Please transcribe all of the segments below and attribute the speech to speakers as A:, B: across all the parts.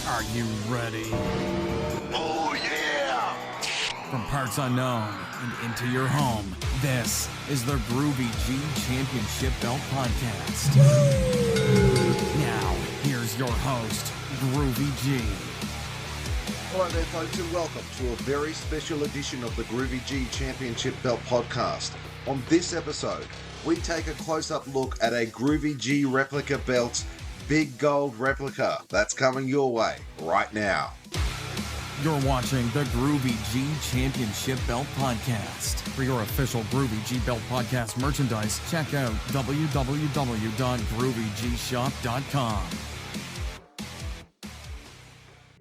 A: Are you ready?
B: Oh, yeah!
A: From parts unknown and into your home, this is the Groovy G Championship Belt Podcast. Now, here's your host, Groovy G.
B: Hello there, folks, and welcome to a very special edition of the Groovy G Championship Belt Podcast. On this episode, we take a close-up look at a Groovy G Replica Belt's big gold replica that's coming your way right now.
A: You're watching the Groovy G Championship Belt Podcast. For your official Groovy G Belt Podcast merchandise, check out www.groovyGshop.com.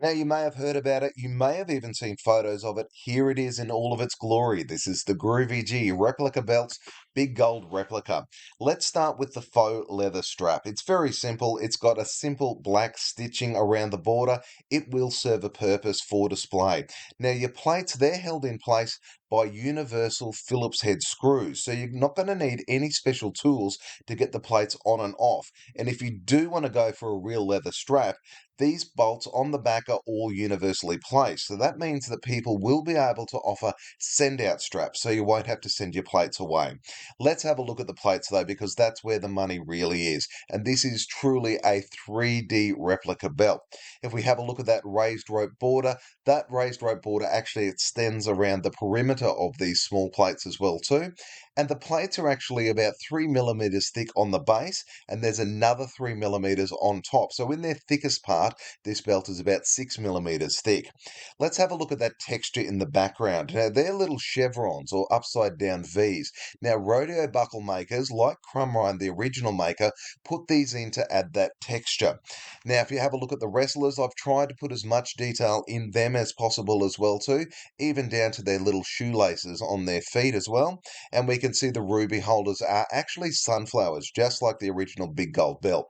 B: Now, you may have heard about it, you may have even seen photos of it. Here it is in all of its glory. This is the Groovy G Replica Belt's big gold replica. Let's start with the faux leather strap. It's very simple. It's got a simple black stitching around the border. It will serve a purpose for display. Now, your plates, they're held in place by universal Phillips head screws. So you're not going to need any special tools to get the plates on and off. And if you do want to go for a real leather strap, these bolts on the back are all universally placed. So that means that people will be able to offer send-out straps, so you won't have to send your plates away. Let's have a look at the plates though, because that's where the money really is. And this is truly a 3D replica belt. If we have a look at that raised rope border, that raised rope border actually extends around the perimeter of these small plates as well too. And the plates are actually about 3 millimeters thick on the base, and there's another 3 millimeters on top. So in their thickest part, this belt is about 6 millimeters thick. Let's have a look at that texture in the background. Now, they're little chevrons or upside down V's. Now, rodeo buckle makers like Crumrine, the original maker, put these in to add that texture. Now, if you have a look at the wrestlers, I've tried to put as much detail in them as possible as well too, even down to their little shoelaces on their feet as well. And we can see the ruby holders are actually sunflowers, just like the original big gold belt.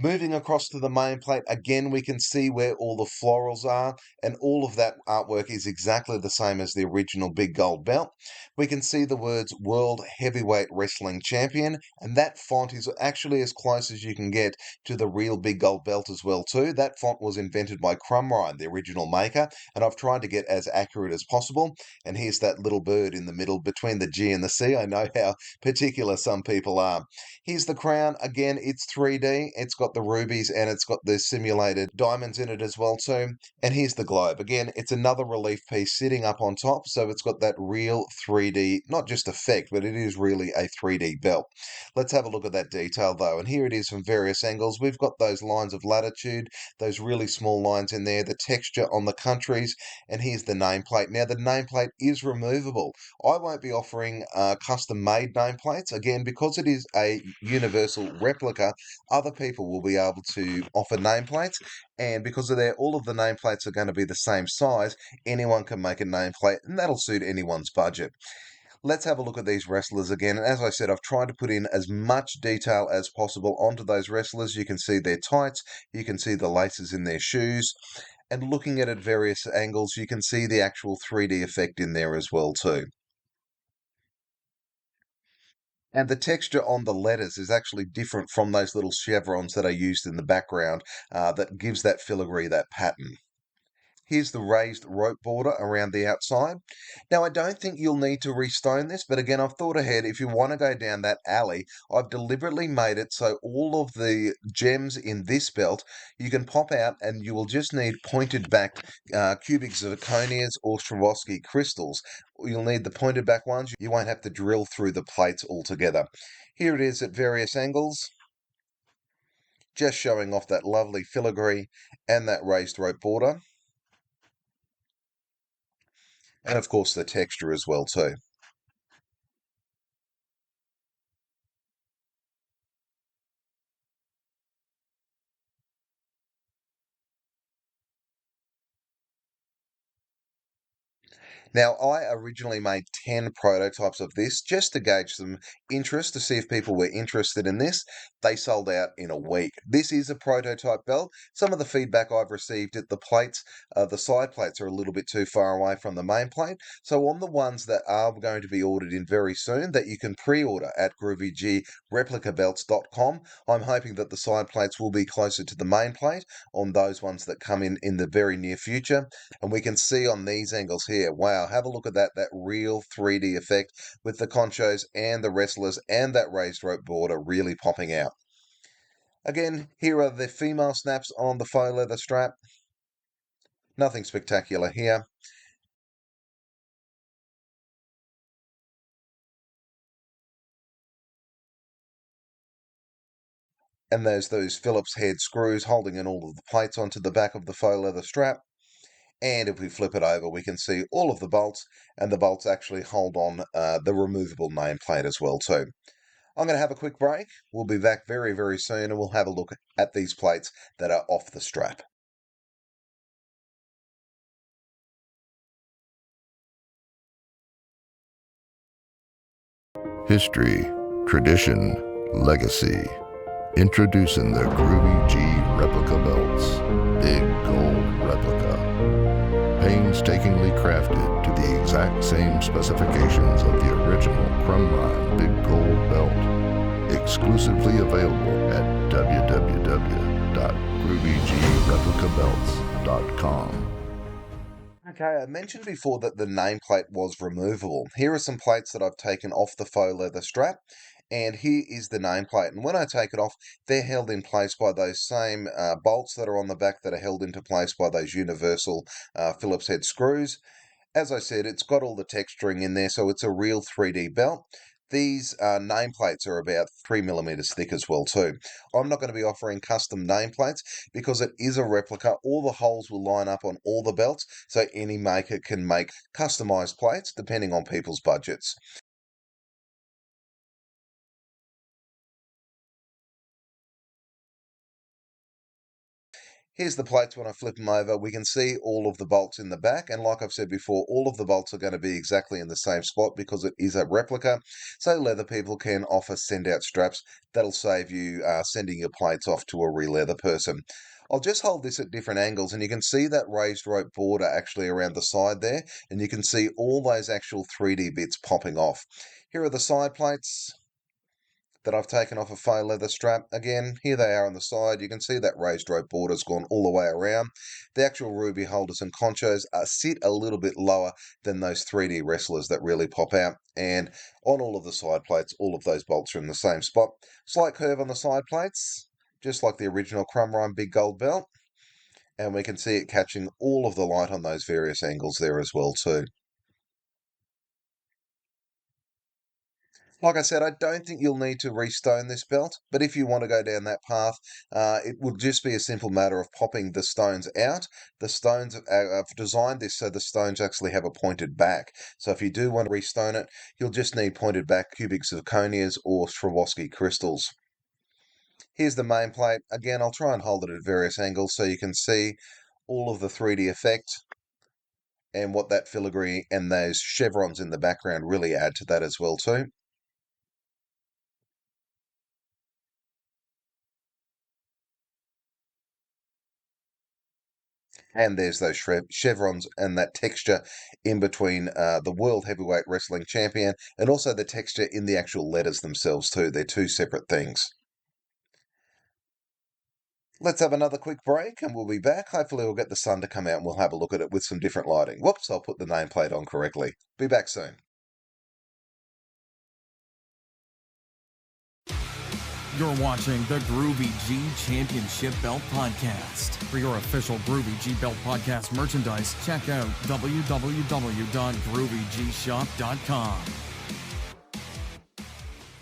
B: Moving across to the main plate, again, we can see where all the florals are, and all of that artwork is exactly the same as the original big gold belt. We can see the words World Heavyweight Wrestling Champion, and that font is actually as close as you can get to the real big gold belt as well too. That font was invented by Crumrine, the original maker, and I've tried to get as accurate as possible. And here's that little bird in the middle between the G and the C. I know how particular some people are. Here's the crown. Again, it's 3D. It's got the rubies and it's got the simulated diamonds in it as well too. And here's the globe. Again, it's another relief piece sitting up on top, so it's got that real 3D, not just effect, but it is really a 3D belt. Let's have a look at that detail though. And here it is from various angles. We've got those lines of latitude, those really small lines in there, the texture on the countries, and here's the nameplate. Now, the nameplate is removable. I won't be offering custom-made nameplates. Again, because it is a universal replica, other people will be able to offer nameplates, and because of that, all of the nameplates are going to be the same size. Anyone can make a nameplate, and that'll suit anyone's budget. Let's have a look at these wrestlers again. And as I said, I've tried to put in as much detail as possible onto those wrestlers. You can see their tights, you can see the laces in their shoes, and looking at it at various angles, you can see the actual 3D effect in there as well too. And the texture on the letters is actually different from those little chevrons that are used in the background that gives that filigree, that pattern. Here's the raised rope border around the outside. Now, I don't think you'll need to restone this, but again, I've thought ahead. If you want to go down that alley, I've deliberately made it so all of the gems in this belt you can pop out and you will just need pointed back cubic zirconias or Swarovski crystals. You'll need the pointed back ones. You won't have to drill through the plates altogether. Here it is at various angles, just showing off that lovely filigree and that raised rope border. And of course the texture as well too. Now, I originally made 10 prototypes of this just to gauge some interest to see if people were interested in this. They sold out in a week. This is a prototype belt. Some of the feedback I've received at the side plates are a little bit too far away from the main plate. So on the ones that are going to be ordered in very soon that you can pre-order at GroovyGReplicabelts.com, I'm hoping that the side plates will be closer to the main plate on those ones that come in the very near future. And we can see on these angles here, wow, have a look at that real 3D effect with the conchos and the wrestlers and that raised rope border really popping out. Again, here are the female snaps on the faux leather strap. Nothing spectacular here. And there's those Phillips head screws holding in all of the plates onto the back of the faux leather strap. And if we flip it over, we can see all of the bolts, and the bolts actually hold on the removable nameplate as well too. I'm going to have a quick break. We'll be back very, very soon, and we'll have a look at these plates that are off the strap.
C: History, tradition, legacy. Introducing the Groovy G Replica Belts. Big Gold Replica. Painstakingly crafted to the exact same specifications of the original Crumb Rhyme Big Gold Belt. Exclusively available at www.groovygreplicabelts.com.
B: Okay, I mentioned before that the nameplate was removable. Here are some plates that I've taken off the faux leather strap, and here is the nameplate. And when I take it off, they're held in place by those same bolts that are on the back that are held into place by those universal Phillips head screws. As I said, it's got all the texturing in there, so it's a real 3D belt. These nameplates are about 3 millimeters thick as well too. I'm not going to be offering custom nameplates because it is a replica. All the holes will line up on all the belts, so any maker can make customized plates depending on people's budgets. Here's the plates when I flip them over. We can see all of the bolts in the back. And like I've said before, all of the bolts are going to be exactly in the same spot because it is a replica. So leather people can offer send out straps. That'll save you sending your plates off to a re-leather person. I'll just hold this at different angles and you can see that raised rope border actually around the side there. And you can see all those actual 3D bits popping off. Here are the side plates that I've taken off a faux leather strap. Again, here they are on the side. You can see that raised rope border's gone all the way around. The actual ruby holders and conchos sit a little bit lower than those 3D wrestlers that really pop out. And on all of the side plates, all of those bolts are in the same spot. Slight curve on the side plates, just like the original Crumb Rhyme Big Gold Belt. And we can see it catching all of the light on those various angles there as well too. Like I said, I don't think you'll need to restone this belt, but if you want to go down that path, it would just be a simple matter of popping the stones out. The stones, I've designed this so the stones actually have a pointed back. So if you do want to restone it, you'll just need pointed back cubic zirconias or Swarovski crystals. Here's the main plate. Again, I'll try and hold it at various angles so you can see all of the 3D effect and what that filigree and those chevrons in the background really add to that as well too. And there's those chevrons and that texture in between the World Heavyweight Wrestling Champion and also the texture in the actual letters themselves, too. They're two separate things. Let's have another quick break and we'll be back. Hopefully, we'll get the sun to come out and we'll have a look at it with some different lighting. Whoops, I'll put the nameplate on correctly. Be back soon.
A: You're watching the Groovy G Championship Belt Podcast. For your official Groovy G Belt Podcast merchandise, check out www.groovyGshop.com.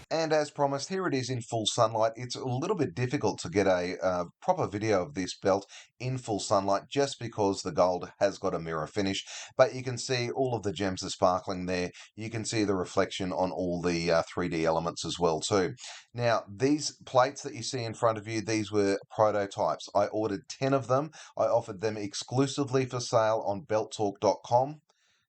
B: And as promised, here it is in full sunlight. It's a little bit difficult to get a proper video of this belt in full sunlight just because the gold has got a mirror finish. But you can see all of the gems are sparkling there. You can see the reflection on all the 3D elements as well too. Now, these plates that you see in front of you, these were prototypes. I ordered 10 of them. I offered them exclusively for sale on belttalk.com.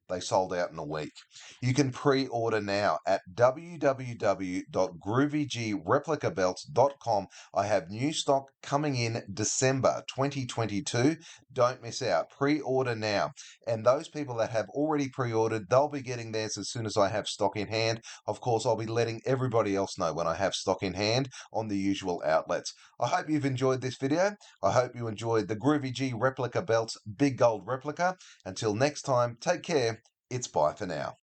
B: they sold out in a week. You can pre-order now at www.groovygreplicabelts.com. I have new stock coming in December 2022. Don't miss out. Pre-order now. And those people that have already pre-ordered, they'll be getting theirs as soon as I have stock in hand. Of course, I'll be letting everybody else know when I have stock in hand on the usual outlets. I hope you've enjoyed this video. I hope you enjoyed the Groovy G Replica Belts Big Gold Replica. Until next time, take care. It's bye for now.